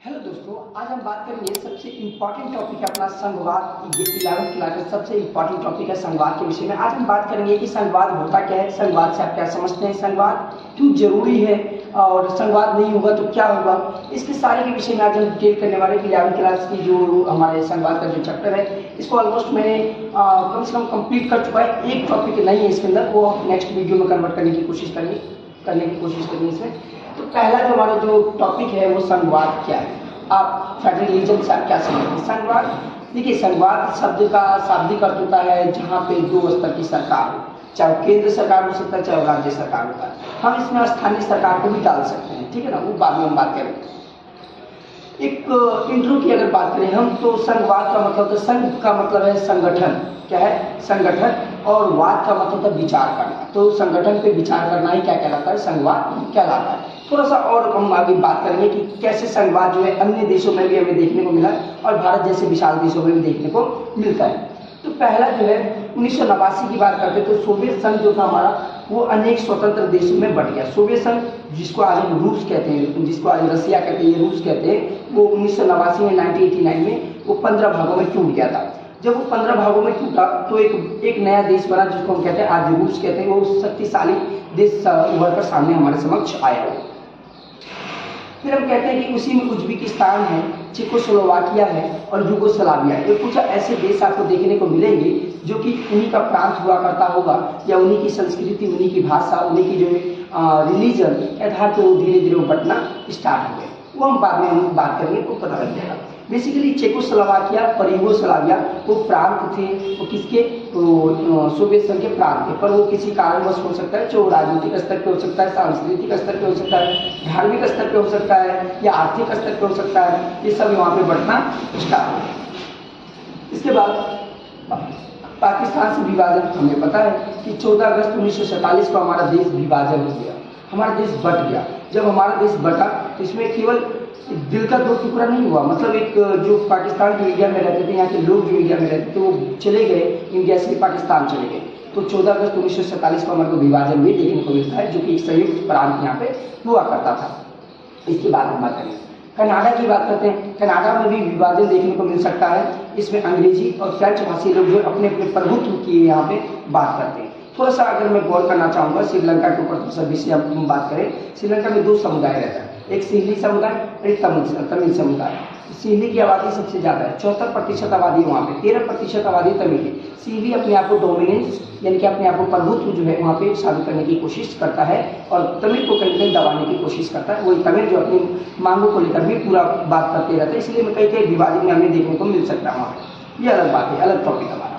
Hello दोस्तों, आज हम बात करेंगे सबसे इम्पॉर्टेंट टॉपिक है अपना संघवाद। ये 11th क्लास का सबसे इम्पॉर्टेंट टॉपिक है संघवाद के विषय में। आज हम बात करेंगे कि संघवाद होता क्या है, संघवाद से आप क्या समझते हैं, संघवाद क्यों जरूरी है और संघवाद नहीं होगा तो क्या होगा। इसके सारे के विषय में आज हम डिटेल करने वाले हैं कि 11th क्लास की जो हमारे संघवाद का जो चैप्टर है इसको ऑलमोस्ट मैंने कम से कम कंप्लीट कर चुका है। एक टॉपिक नहीं है इसके अंदर, वो नेक्स्ट वीडियो में कन्वर्ट करने की कोशिश करेंगे इसमें। तो पहला जो हमारा जो टॉपिक है वो संघवाद क्या है, आप फेडरलिज्म से आप क्या समझते हैं। संघवाद, देखिए संघवाद शब्द का शाब्दिक अर्थ होता है जहाँ पे दो स्तर की सरकार हो, चाहे केंद्र सरकार हो सकता है चाहे राज्य सरकार होता है। हम इसमें स्थानीय सरकार को भी डाल सकते हैं, ठीक है ना, वो बाद में हम बात करेंगे। एक इंट्रो की अगर बात करें हम तो संघवाद का मतलब, तो संघ का मतलब है संगठन, क्या है संगठन, और वाद का मतलब है विचार करना। तो संगठन पे विचार करना ही क्या कहलाता है, संघवाद कहलाता है। थोड़ा सा और हम आगे बात करेंगे कि कैसे संघवाद जो है अन्य देशों में भी हमें देखने को मिला और भारत जैसे विशाल देशों में भी देखने को मिलता है। तो पहला जो है 1989 की बात करते तो सोवियत संघ जो था हमारा वो अनेक स्वतंत्र देशों में बट गया। सोवियत संघ जिसको आज हम रूस कहते हैं, जिसको आज रसिया कहते हैं, ये रूस कहते हैं, वो 1989 में 1989 में वो 15 भागों में टूट गया था। जब वो 15 भागों में टूटा तो एक नया देश बना जिसको हम कहते हैं आज रूस कहते हैं। वो शक्तिशाली देश उभर कर सामने हमारे समक्ष आया। फिर हम कहते हैं कि उसी में उज्बेकिस्तान है, चेकोस्लोवाकिया है और यूगोस्लाविया है। ये कुछ ऐसे देश आपको देखने को मिलेंगे जो कि उन्हीं का प्रांत हुआ करता होगा या उन्हीं की संस्कृति, उन्हीं की भाषा, उन्हीं की जो रिलीजन के आधार पर वो धीरे धीरे बंटना स्टार्ट हो गए। वो हम बाद में हम बात करेंगे तो पता लग जाएगा। बेसिकली चेकोस्लोवाकिया और यूगोस्लाविया वो प्रांत थे, वो किसके, तो सोवियत संघ के प्रांत थे, पर वो किसी कारणवश हो सकता है, जो राजनीतिक स्तर पे हो सकता है, सांस्कृतिक स्तर पे हो सकता है, धार्मिक स्तर पे हो सकता है या आर्थिक स्तर पे हो सकता है, ये सब वहाँ पे बढ़ना स्टार्ट हो। इसके बाद पाकिस्तान से विभाजन, हमें पता है कि 14 अगस्त 1947 को हमारा देश विभाजन हो गया, हमारा देश बट गया। जब हमारा देश बटा तो इसमें केवल दिल का दो टुकड़ा नहीं हुआ, मतलब एक जो पाकिस्तान जो इंडिया में रहते थे, यहाँ के लोग जो इंडिया में रहते थे वो चले गए, इंडिया से पाकिस्तान चले गए। तो 14 अगस्त 1947 को हमारे को विभाजन भी देखने को मिलता है, जो कि एक संयुक्त प्रांत यहाँ पे हुआ करता था। इसके बाद हम बात करेंगे कनाडा की बात करते हैं। कनाडा में भी विभाजन देखने को मिल सकता है। इसमें अंग्रेजी और फ्रेंच भाषी लोग जो अपने अपने प्रभुत्व की यहाँ पे बात करते हैं। थोड़ा सा अगर मैं गौर करना चाहूँगा श्रीलंका के ऊपर, तो विषय हम बात करें। श्रीलंका में दो समुदाय रहता है, एक सिंहली समुदाय और एक तमिल समुदाय। सिंहली की आबादी सबसे ज़्यादा है, 74% आबादी है वहाँ पे, 13% आबादी तमिल की। सिंहली अपने आप को डोमिनेंस यानी कि अपने आप को प्रभुत्व जो है वहाँ पे साबित करने की कोशिश करता है और तमिल को कहीं कहीं दबाने की कोशिश करता है। वही तमिल जो अपनी मांगों को लेकर भी पूरा बात करते रहते हैं, इसलिए में कई विभाजन में हमें देखने को मिल सकता है वहाँ पे। ये अलग बात है, अलग टॉपिक हमारा।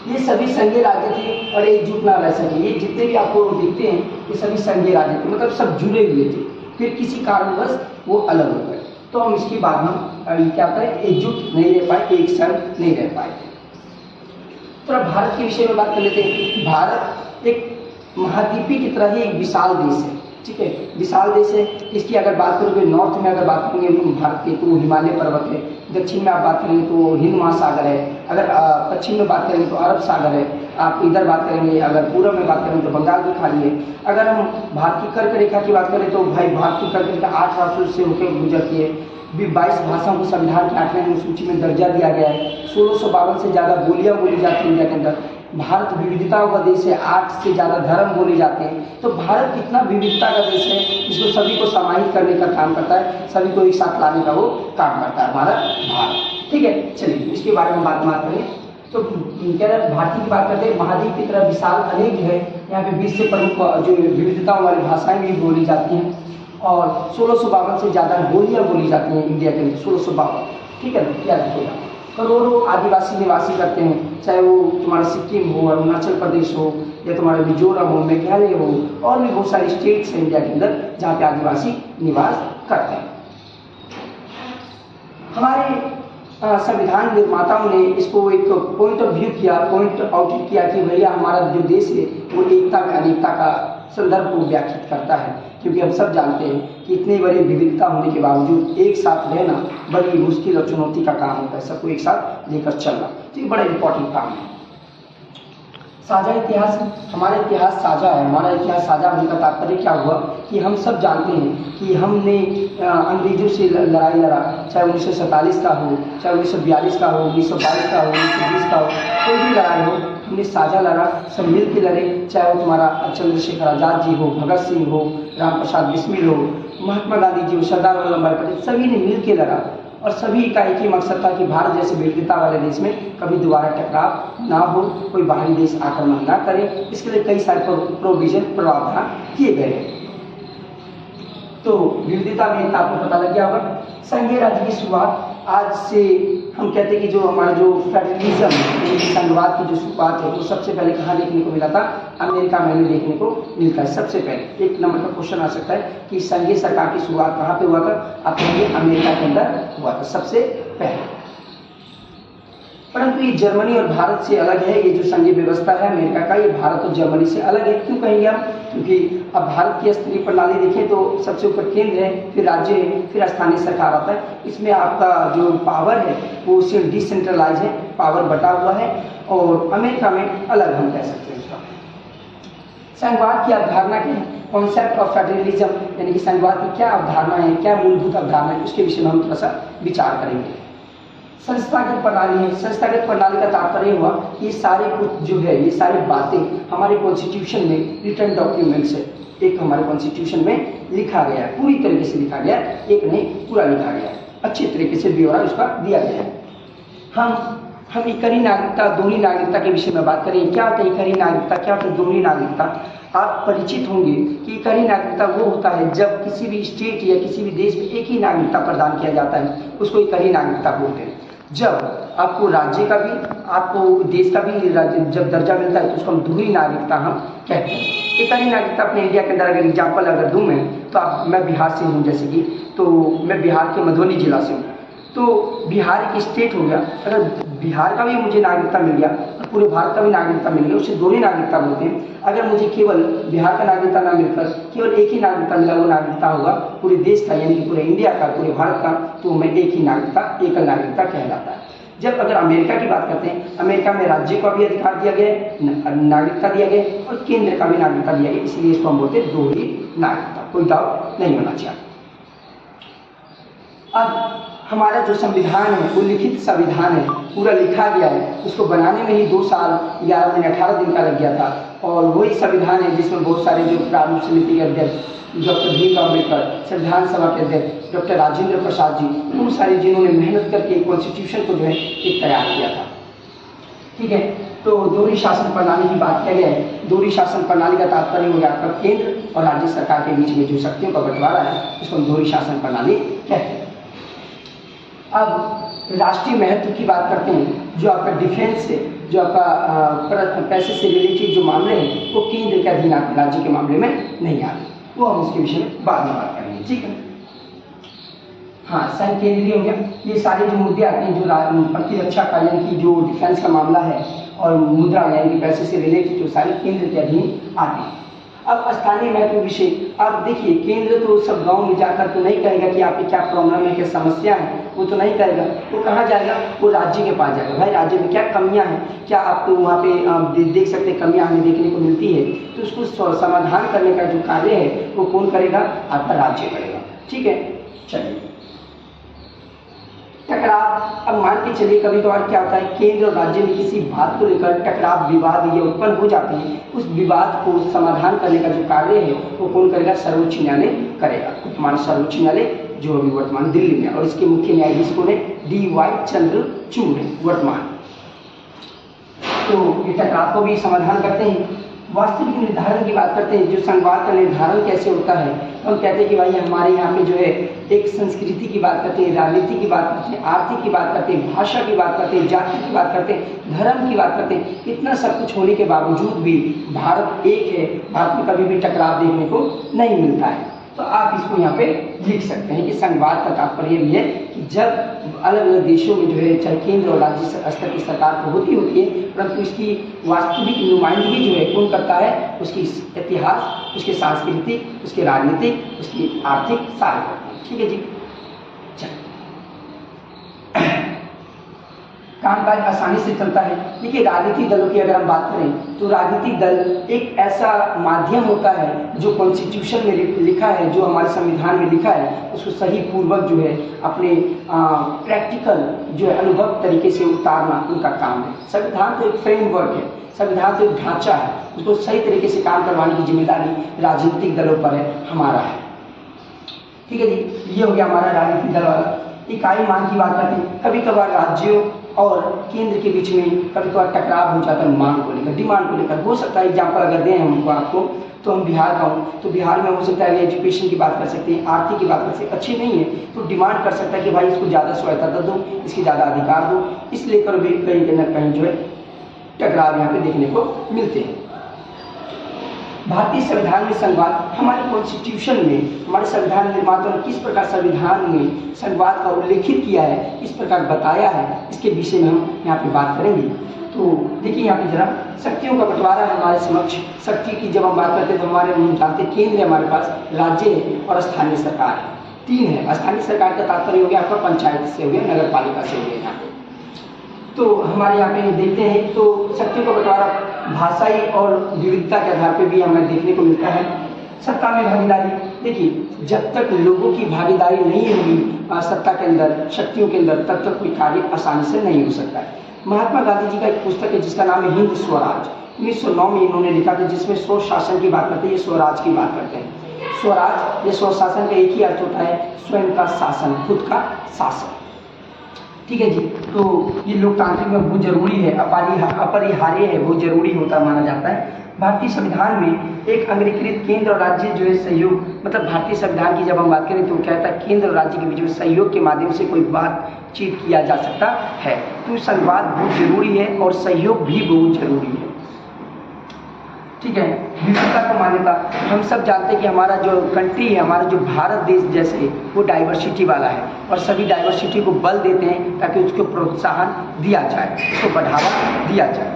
ये सभी संघीय राज्य थे और एकजुट ना रह सके। ये जितने भी आपको दिखते हैं ये सभी संघीय राज्य थे, मतलब सब जुड़े हुए थे, फिर किसी कारणवश वो अलग हो गए। तो हम इसके बाद हम क्या होता है, एकजुट नहीं रह पाए, एक संघ नहीं रह पाए। थोड़ा भारत के विषय में बात कर लेते हैं। भारत एक महाद्वीपी की तरह ही एक विशाल देश है, ठीक है, विशाल देश है। इसकी अगर बात करोगे, नॉर्थ में अगर बात करेंगे भारत के तो हिमालय पर्वत है, दक्षिण में आप बात करेंगे तो हिंद महासागर है, अगर पश्चिम में बात करेंगे तो अरब सागर है, आप इधर बात करेंगे अगर पूर्व में बात करेंगे तो बंगाल की खाड़ी है। अगर हम भारत की कर्क रेखा की बात करें तो भाई भारत की कर्क रेखा 8 राज्यों से होकर गुजरती है। 22 भाषाओं को संविधान की 8वें अनुसूची में दर्जा दिया गया है। 1652 से ज़्यादा बोलियाँ बोली जाती हैं इंडिया के अंदर। भारत विविधताओं का देश है, 8 से ज़्यादा धर्म बोले जाते हैं। तो भारत कितना विविधता का देश है, जिसको सभी को समाहित करने का काम करता है, सभी को एक साथ लाने का वो काम करता है भारत। ठीक है, चलिए इसके बारे में बात करें तो कह रहे भारतीय की बात करते हैं। महाद्वीप की तरह विशाल अनेक है, यहाँ पे 20 से प्रमुख जो विविधताओं वाली भाषाएं भी बोली जाती हैं और 1652 से ज़्यादा बोलियाँ बोली जाती हैं इंडिया के अंदर, 1652, ठीक है ना, क्या रखिएगा। करोड़ों आदिवासी निवासी करते हैं, चाहे वो तुम्हारा सिक्किम हो, अरुणाचल प्रदेश हो या तुम्हारा मिजोरम हो, मेघालय हो, और भी बहुत सारी स्टेट्स हैं इंडिया के अंदर जहाँ पे आदिवासी निवास करते हैं। हमारे संविधान निर्माताओं ने इसको एक पॉइंट ऑफ व्यू किया, पॉइंट आउट किया कि भैया हमारा जो देश है वो एकता में अनेकता का संदर्भ को व्याख्यात करता है, क्योंकि हम सब जानते हैं कि इतनी बड़ी विविधता होने के बावजूद एक साथ रहना बड़ी मुश्किल और चुनौती का काम होता है, सबको एक साथ लेकर चलना, तो ये बड़ा इंपॉर्टेंट काम है। साझा इतिहास, हमारा इतिहास साझा है। हमारा इतिहास साझा होने का तात्पर्य क्या हुआ कि हम सब जानते हैं कि हमने अंग्रेजों से लड़ाई लड़ा, चाहे 1947 का हो, चाहे 1942 का हो, 1922 का हो, 1920 का हो, कोई भी लड़ाई हो, हमने साझा लड़ा, सब मिल के लड़े। चाहे वो तुम्हारा चंद्रशेखर आज़ाद जी हो, भगत सिंह हो, राम प्रसाद बिस्मिल हो, महात्मा गांधी जी हो, सरदार वल्लभ भाई पटेल, सभी ने मिल के लड़ा और सभी का एक ही मकसद था कि भारत जैसे विविधता वाले देश में कभी दोबारा टकराव ना हो, कोई बाहरी देश आक्रमण ना करे। इसके लिए कई सारे प्रोविजन, प्रावधान किए गए हैं। तो विविधता में आपको पता लग गया होगा। संघीय राज्य की शुरुआत आज से हम कहते हैं कि जो हमारा जो फेडरलिज्म संघवाद की जो शुरुआत है वो सबसे पहले कहाँ देखने को मिला था? अमेरिका में हमें देखने को मिलता है। सबसे पहले एक नंबर का क्वेश्चन आ सकता है कि संघीय सरकार की शुरुआत कहाँ पे हुआ था? आप कहेंगे अमेरिका के अंदर हुआ था सबसे पहले। परंतु ये जर्मनी और भारत से अलग है। ये जो संघीय व्यवस्था है अमेरिका का, ये भारत और जर्मनी से अलग है। क्यों कहेंगे हम? क्योंकि अब भारत की स्तरीय प्रणाली देखें तो सबसे ऊपर केंद्र है, फिर राज्य है, फिर स्थानीय सरकार आता है। इसमें आपका जो पावर है वो सिर्फ डिसेंट्रलाइज है, पावर बटा हुआ है। और अमेरिका में अलग हम कह सकते हैं इसका। संघवाद की अवधारणा क्या है? कॉन्सेप्ट ऑफ फेडरलिज्म, यानी कि संघवाद की क्या अवधारणा है, क्या मूलभूत अवधारणा है, उसके विषय में हम थोड़ा सा विचार करेंगे। संस्थागत प्रणाली है। संस्थागत प्रणाली का तात्पर्य हुआ ये सारे कुछ जो है, ये सारी बातें हमारे कॉन्स्टिट्यूशन में रिटर्न डॉक्यूमेंट्स है। एक हमारे कॉन्स्टिट्यूशन में लिखा गया है, पूरी तरीके से लिखा गया है, एक नहीं पूरा लिखा गया है, अच्छी तरीके से ब्यौरा उसका दिया गया है। हम इकरी नागरिकता, दोहरी नागरिकता के विषय में बात करें। क्या होता है इकरी नागरिकता, क्या होता है दोहरी नागरिकता? आप परिचित होंगे कि इकरी नागरिकता वो होता है जब किसी भी स्टेट या किसी भी देश में एक ही नागरिकता प्रदान किया जाता है, उसको इकरी नागरिकता बोलते हैं। जब आपको राज्य का भी, आपको देश का भी जब दर्जा मिलता है तो उसको हम दोहरी नागरिकता हम कहते हैं। इकरी नागरिकता अपने इंडिया के अंदर अगर एग्जाम्पल अगर दूं मैं, तो मैं बिहार से हूँ जैसे कि, तो मैं बिहार के मधुबनी जिला से हूँ, तो बिहार एक स्टेट हो गया। अगर बिहार का भी मुझे नागरिकता मिल गया और पूरे भारत का भी नागरिकता मिल गया, उसे दोहरी नागरिकता बोलते हैं। अगर मुझे केवल बिहार का नागरिकता ना मिलकर केवल एक ही नागरिकता मिला, वो नागरिकता होगा पूरे देश का, यानी कि पूरे इंडिया का, पूरे भारत का, तो मैं एक ही नागरिकता, एकल नागरिकता कहलाता है। जब अगर अमेरिका की बात करते हैं, अमेरिका में राज्य को भी अधिकार दिया गया है, नागरिकता दिया गया और केंद्र का भी नागरिकता दिया गया, इसलिए इसको हम बोलते हैं दोहरी नागरिकता। कोई डाउट नहीं होना चाहिए। अब हमारा जो संविधान है वो लिखित संविधान है, पूरा लिखा गया है। उसको बनाने में ही 2 साल 11 दिन 18 दिन का लग गया था। और वही संविधान है जिसमें बहुत सारे जो प्रारूप समिति के अध्यक्ष डॉक्टर भीमराव अम्बेडकर, संविधान सभा के अध्यक्ष डॉक्टर राजेंद्र प्रसाद जी, बहुत सारे जिन्होंने मेहनत करके कॉन्स्टिट्यूशन को जो है एक तैयार किया था। ठीक है, तो दोहरी शासन प्रणाली की बात किया गया है। दोहरी शासन प्रणाली का तात्पर्य हो गया आपका केंद्र और राज्य सरकार के बीच में जो शक्तियों का बंटवारा है, उसको हम दोहरी शासन प्रणाली कहते हैं। अब राष्ट्रीय महत्व की बात करते हैं। जो आपका डिफेंस है, जो आपका पैसे से रिलेटेड जो मामले हैं, वो केंद्र के अधीन आते, राज्य के मामले में नहीं आते। वो हम उसके विषय में बाद में बात करेंगे। ठीक है, हाँ, संघ केंद्रीय हो गया। ये सारे जो मुद्दे आते हैं, जो प्रतिरक्षा का यानी कि जो डिफेंस का मामला है, और मुद्रा यानी कि पैसे से रिलेटेड, जो सारे केंद्र के अधीन आते हैं। अब स्थानीय महत्व विषय, अब देखिए केंद्र तो सब गांव में जाकर तो नहीं कहेगा कि आपकी क्या प्रॉब्लम है, क्या समस्या है, वो तो नहीं करेगा। वो कहाँ जाएगा? वो राज्य के पास जाएगा। भाई राज्य में क्या कमियां हैं, क्या आपको वहाँ पे देख सकते हैं कमियां हमें देखने को मिलती है, तो उसको समाधान करने का जो कार्य है वो कौन करेगा? आपका राज्य करेगा। ठीक है, चलिए टकराव। अब मान के चलिए कभी कभार क्या होता है, केंद्र और राज्य में किसी बात को लेकर टकराव, विवाद ये उत्पन्न हो जाते हैं। उस विवाद को समाधान करने का जो कार्य है वो कौन करेगा? सर्वोच्च न्यायालय करेगा। हमारा सर्वोच्च न्यायालय जो अभी वर्तमान दिल्ली में, और इसके मुख्य न्यायाधीश कौन है? D.Y. चंद्रचूड़ है वर्तमान। तो ये टकराव को भी समाधान करते हैं। वास्तविक निर्धारण की बात करते हैं, जो संघवाद का निर्धारण कैसे होता है, तो हम कहते हैं कि भाई हमारे यहाँ पे जो है एक संस्कृति की बात करते हैं, राजनीति की बात करते हैं, आर्थिक की बात करते हैं, भाषा की बात करते हैं, जाति की बात करते हैं, धर्म की बात करते हैं। इतना सब कुछ होने के बावजूद भी भारत एक है, भारत में कभी भी टकराव देखने को नहीं मिलता है। तो आप इसको यहाँ पे लिख सकते हैं कि संघवाद का तात्पर्य भी है कि जब अलग अलग देशों में जो है चाहे केंद्र और राज्य स्तर की सरकार तो होती है, परंतु इसकी वास्तविक नुमाइंदगी जो है कौन करता है? उसकी इतिहास, उसके सांस्कृतिक, उसके राजनीतिक, उसकी आर्थिक सारे करते हैं। ठीक है जी, चलिए कामकाज आसानी से चलता है। देखिए राजनीतिक दलों की अगर हम बात करें तो राजनीतिक दल एक ऐसा माध्यम होता है जो कॉन्स्टिट्यूशन में लिखा है, जो हमारे संविधान में लिखा है, उसको सही पूर्वक जो है अपने प्रैक्टिकल जो है अनुभव तरीके से उतारना उनका काम है। संविधान तो एक फ्रेमवर्क है, संविधान तो एक ढांचा है, उसको सही तरीके से काम करवाने की जिम्मेदारी राजनीतिक दलों पर है, हमारा है। ठीक है जी, ये हो गया हमारा राजनीतिक दल वाला। इकाई मांग की बात करते हैं। कभी कभार राज्यों और केंद्र के बीच में कभी कभार टकराव हो जाता है मांग को लेकर, डिमांड को लेकर। हो सकता है एग्जाम्पल अगर दें हमको आपको, तो हम बिहार का हूँ तो बिहार में हो सकता है एजुकेशन की बात कर सकते हैं, आर्थिक की बात कर सकते हैं, अच्छी नहीं है तो डिमांड कर सकता है कि भाई इसको ज़्यादा स्वायत्तता दो, इसके ज़्यादा अधिकार दो। इस लेकर भी कहीं न कहीं जो है टकराव यहाँ पे देखने को मिलते हैं। भारतीय संविधान में संवाद, हमारे कॉन्स्टिट्यूशन में हमारे संविधान निर्माताओं ने किस प्रकार संविधान में संवाद का उल्लेखित किया है, किस प्रकार बताया है, इसके विषय में हम यहाँ पे बात करेंगे। तो देखिए यहाँ पे जरा शक्तियों का बंटवारा है हमारे समक्ष। शक्ति की जब हम बात करते हैं तो हमारे जानते हैं केंद्र है हमारे पास, राज्य है और स्थानीय सरकार है। तीन है। स्थानीय सरकार का तात्पर्य हो गया आपका पंचायत से हो गया, नगर पालिका से हो गया। यहाँ पे तो हमारे यहाँ पे देखते हैं तो शक्तियों का बंटवारा भाषाई और विविधता के आधार पर भी हमें देखने को मिलता है। सत्ता में भागीदारी, देखिए जब तक लोगों की भागीदारी नहीं होगी सत्ता के अंदर, शक्तियों के अंदर, तब तक कोई कार्य आसानी से नहीं हो सकता है। महात्मा गांधी जी का एक पुस्तक है जिसका नाम है हिंद स्वराज, 1909 में इन्होंने लिखा था, जिसमें स्वशासन की बात करते हैं, ये स्वराज की बात करते हैं। स्वराज ये स्वशासन का एक ही अर्थ होता है, स्वयं का शासन, खुद का शासन। ठीक है जी, तो ये लोकतांत्रिक में बहुत जरूरी है, अपरिहार्य है, बहुत जरूरी होता माना जाता है। भारतीय संविधान में एक अंगीकृत केंद्र और राज्य जो है सहयोग, मतलब भारतीय संविधान की जब हम बात करें तो कहता है केंद्र और राज्य के बीच में सहयोग के माध्यम से कोई बातचीत किया जा सकता है। तो संवाद बहुत जरूरी है और सहयोग भी बहुत जरूरी है। ठीक है, विविधता को मान्यता, हम सब जानते हैं कि हमारा जो कंट्री है, हमारा जो भारत देश जैसे वो डाइवर्सिटी वाला है और सभी डाइवर्सिटी को बल देते हैं ताकि उसको प्रोत्साहन दिया जाए, उसको बढ़ावा दिया जाए।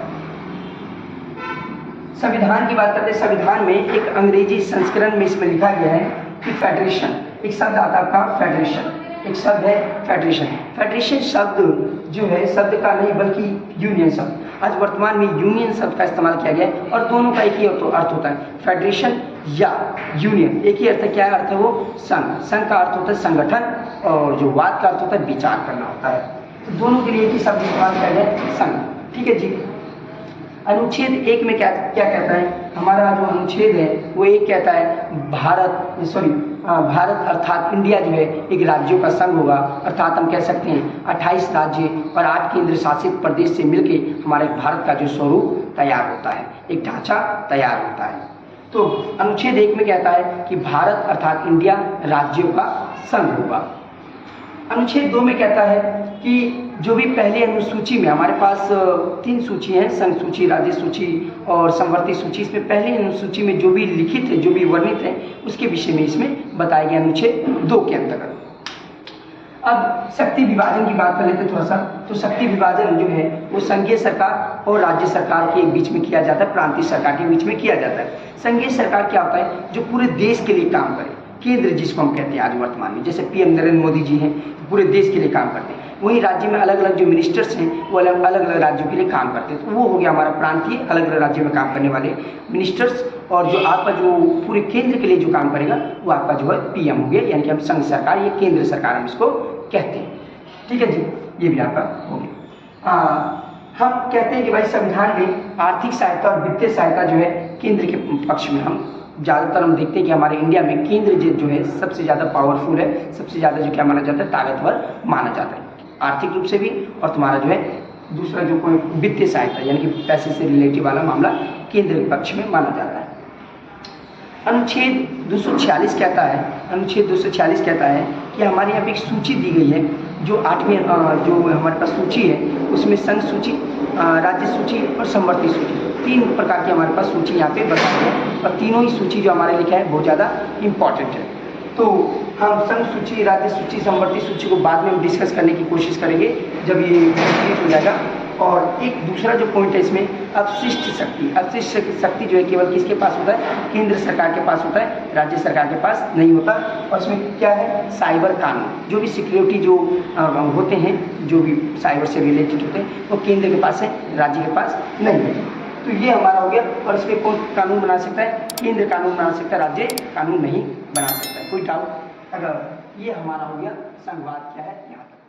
संविधान की बात करते हैं। संविधान में एक अंग्रेजी संस्करण में इसमें लिखा गया है कि फेडरेशन, एक शब्द आता है आपका फेडरेशन, एक शब्द है फेडरेशन। फेडरेशन शब्द जो है शब्द का नहीं बल्कि यूनियन शब्द, आज वर्तमान में यूनियन शब्द का इस्तेमाल किया गया है और दोनों का एक ही अर्थ होता है, फेडरेशन या यूनियन, एक ही अर्थ है। क्या अर्थ है वो? संघ। संघ का अर्थ होता है संगठन और जो वाद का अर्थ होता है विचार करना होता है। तो दोनों के लिए एक ही शब्द इस्तेमाल किया गया है, संघ। ठीक है जी। अनुच्छेद 1 में क्या कहता है? हमारा जो अनुच्छेद है वो एक कहता है भारत अर्थात इंडिया जो है एक राज्यों का संघ होगा, अर्थात हम कह सकते हैं 28 राज्य और 8 केंद्र शासित प्रदेश से मिलके हमारे भारत का जो स्वरूप तैयार होता है, एक ढांचा तैयार होता है। तो अनुच्छेद 1 में कहता है कि भारत अर्थात इंडिया राज्यों का संघ होगा। अनुच्छेद 2 में कहता है कि जो भी पहले अनुसूची में, हमारे पास 3 सूची हैं, संघ सूची, राज्य सूची और समवर्ती सूची। इसमें पहले अनुसूची में जो भी लिखित है, जो भी वर्णित है, उसके विषय में इसमें बताया गया अनुच्छेद 2 के अंतर्गत। अब शक्ति विभाजन की बात कर लेते हैं थोड़ा सा। तो शक्ति विभाजन जो है वो संघीय सरकार और राज्य सरकार के बीच में किया जाता है, प्रांतीय सरकार के बीच में किया जाता है। संघीय सरकार क्या होता है? जो पूरे देश के लिए काम करे, केंद्र जिसको हम कहते हैं आज वर्तमान में, जैसे पीएम नरेंद्र मोदी जी हैं, पूरे देश के लिए काम करते हैं। वहीं राज्य में अलग अलग जो मिनिस्टर्स हैं वो अलग अलग राज्यों के लिए काम करते हैं। तो वो हो गया हमारा प्रांतीय, अलग अलग राज्यों में काम करने वाले मिनिस्टर्स। और जो आपका जो पूरे केंद्र के लिए जो काम करेगा वो आपका जो है पीएम हो गया, यानी कि हम संघ सरकार, ये केंद्र सरकार हम इसको कहते हैं। ठीक है जी, ये भी आपका हो गया। हम कहते हैं कि भाई संविधान में आर्थिक सहायता और वित्तीय सहायता जो है केंद्र के पक्ष में, हम ज़्यादातर हम देखते हैं कि हमारे इंडिया में केंद्र जो है सबसे ज़्यादा पावरफुल है, सबसे ज़्यादा जो क्या माना जाता है, ताकतवर माना जाता है, आर्थिक रूप से भी। और तुम्हारा जो है दूसरा जो कोई वित्तीय सहायता यानी कि पैसे से रिलेटिव वाला मामला केंद्र के पक्ष में माना जाता है। अनुच्छेद 246 कहता है, अनुच्छेद 246 कहता है कि हमारे यहाँ पे एक सूची दी गई है, जो 8वीं जो हमारे पास सूची है उसमें संघ सूची, राज्य सूची और समवर्ती सूची, 3 प्रकार की हमारे पास सूची यहाँ पे बताई है। और तीनों ही सूची जो हमारे लिखा है बहुत ज़्यादा इम्पॉर्टेंट है। तो हम संघ सूची, राज्य सूची, समवर्ती सूची को बाद में हम डिस्कस करने की कोशिश करेंगे जब ये कंप्लीट हो जाएगा। और एक दूसरा जो पॉइंट है इसमें, अवशिष्ट शक्ति। अवशिष्ट शक्ति जो है केवल किसके पास होता है? केंद्र सरकार के पास होता है, राज्य सरकार के पास नहीं होता। और इसमें क्या है? साइबर कानून, जो भी सिक्योरिटी जो होते हैं, जो भी साइबर से रिलेटेड होते हैं, वो केंद्र के पास है, राज्य के पास नहीं है। तो ये हमारा हो गया। और इसमें कौन कानून बना सकता है? केंद्र कानून बना सकता है, राज्य कानून नहीं बना सकता है। कोई डाउट? अगर ये हमारा हो गया संघवाद क्या है यहाँ तक।